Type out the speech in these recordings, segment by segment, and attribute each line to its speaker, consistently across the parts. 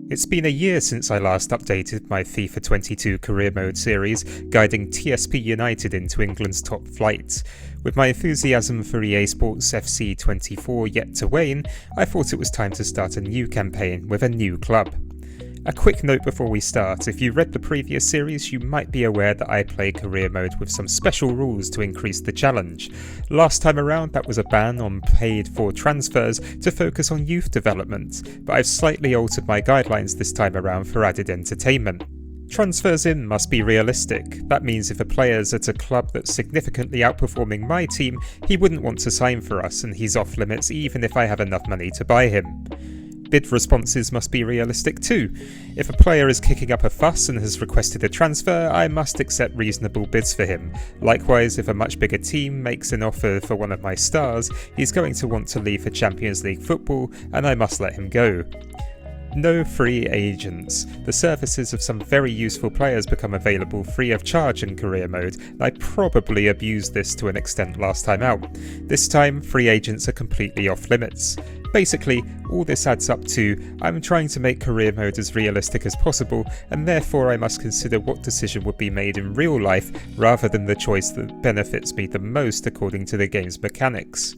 Speaker 1: It's been a year since I last updated my FIFA 22 career mode series, guiding TSP United into England's top flight. With my enthusiasm for EA Sports FC 24 yet to wane, I thought it was time to start a new campaign with a new club. A quick note before we start: if you read the previous series, you might be aware that I play career mode with some special rules to increase the challenge. Last time around, that was a ban on paid-for transfers to focus on youth development, but I've slightly altered my guidelines this time around for added entertainment. Transfers in must be realistic. That means if a player's at a club that's significantly outperforming my team, he wouldn't want to sign for us and he's off limits even if I have enough money to buy him. Bid responses must be realistic too. If a player is kicking up a fuss and has requested a transfer, I must accept reasonable bids for him. Likewise, if a much bigger team makes an offer for one of my stars, he's going to want to leave for Champions League football and I must let him go. No free agents. The services of some very useful players become available free of charge in career mode, and I probably abused this to an extent last time out. This time, free agents are completely off limits. Basically, all this adds up to I'm trying to make career mode as realistic as possible, and therefore I must consider what decision would be made in real life rather than the choice that benefits me the most according to the game's mechanics.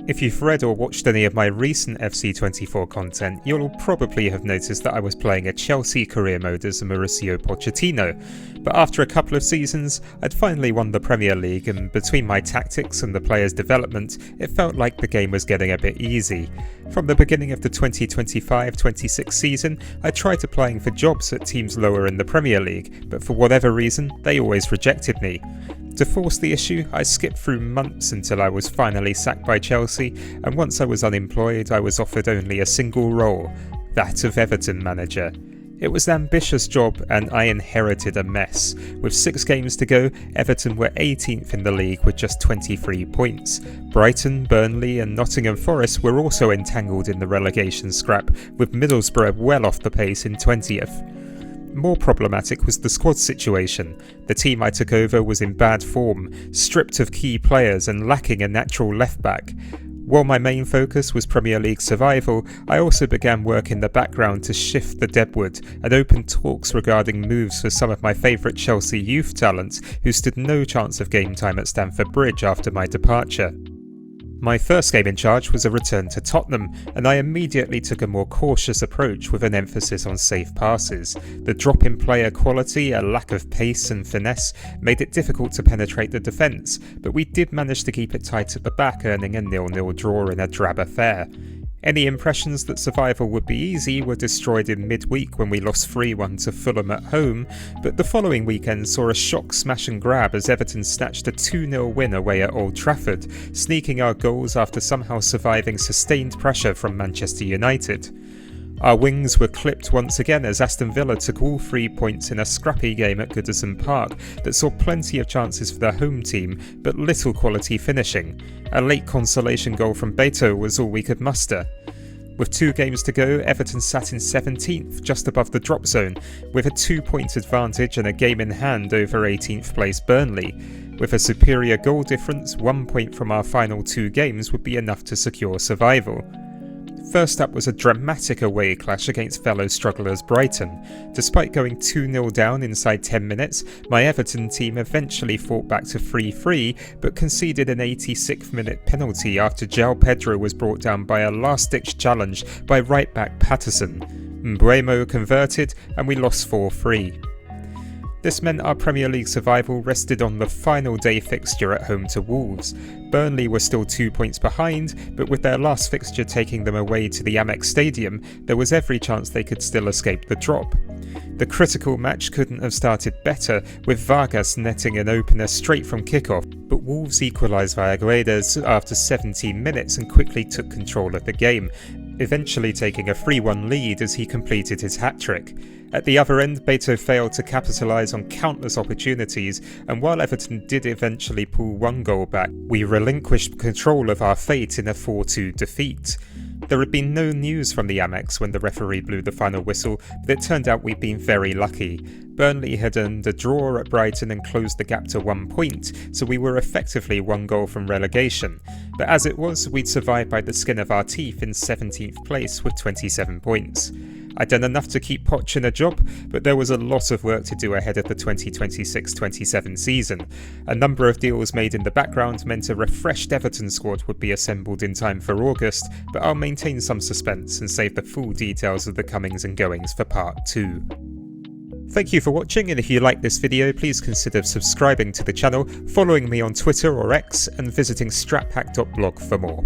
Speaker 1: If you've read or watched any of my recent FC24 content, you'll probably have noticed that I was playing a Chelsea career mode as Mauricio Pochettino, but after a couple of seasons, I'd finally won the Premier League, and between my tactics and the players' development, it felt like the game was getting a bit easy. From the beginning of the 2025-26 season, I tried applying for jobs at teams lower in the Premier League, but for whatever reason, they always rejected me. To force the issue, I skipped through months until I was finally sacked by Chelsea, and once I was unemployed, I was offered only a single role, that of Everton manager. It was an ambitious job, and I inherited a mess. With 6 games to go, Everton were 18th in the league with just 23 points. Brighton, Burnley and Nottingham Forest were also entangled in the relegation scrap, with Middlesbrough well off the pace in 20th. More problematic was the squad situation. The team I took over was in bad form, stripped of key players and lacking a natural left-back. While my main focus was Premier League survival, I also began work in the background to shift the deadwood and open talks regarding moves for some of my favourite Chelsea youth talents who stood no chance of game time at Stamford Bridge after my departure. My first game in charge was a return to Tottenham, and I immediately took a more cautious approach with an emphasis on safe passes. The drop in player quality, a lack of pace and finesse, made it difficult to penetrate the defence, but we did manage to keep it tight at the back, earning a 0-0 draw in a drab affair. Any impressions that survival would be easy were destroyed in midweek when we lost 3-1 to Fulham at home, but the following weekend saw a shock smash and grab as Everton snatched a 2-0 win away at Old Trafford, sneaking our goals after somehow surviving sustained pressure from Manchester United. Our wings were clipped once again as Aston Villa took all 3 points in a scrappy game at Goodison Park that saw plenty of chances for their home team, but little quality finishing. A late consolation goal from Beto was all we could muster. With 2 games to go, Everton sat in 17th, just above the drop zone, with a 2-point advantage and a game in hand over 18th place Burnley. With a superior goal difference, 1 point from our final 2 games would be enough to secure survival. First up was a dramatic away clash against fellow strugglers Brighton. Despite going 2-0 down inside 10 minutes, my Everton team eventually fought back to 3-3, but conceded an 86th minute penalty after João Pedro was brought down by a last-ditch challenge by right-back Patterson. Mbeumo converted, and we lost 4-3. This meant our Premier League survival rested on the final day fixture at home to Wolves. Burnley were still 2 points behind, but with their last fixture taking them away to the Amex Stadium, there was every chance they could still escape the drop. The critical match couldn't have started better, with Vargas netting an opener straight from kickoff, but Wolves equalised via Guedes after 17 minutes and quickly took control of the game, eventually taking a 3-1 lead as he completed his hat-trick. At the other end, Beto failed to capitalise on countless opportunities, and while Everton did eventually pull 1 goal back, we relinquished control of our fate in a 4-2 defeat. There had been no news from the Amex when the referee blew the final whistle, but it turned out we'd been very lucky. Burnley had earned a draw at Brighton and closed the gap to 1 point, so we were effectively 1 goal from relegation. But as it was, we'd survived by the skin of our teeth in 17th place with 27 points. I'd done enough to keep Poch in a job, but there was a lot of work to do ahead of the 2026-27 season. A number of deals made in the background meant a refreshed Everton squad would be assembled in time for August, but I'll maintain some suspense and save the full details of the comings and goings for part 2. Thank you for watching, and if you like this video, please consider subscribing to the channel, following me on Twitter or X, and visiting straphack.blog for more.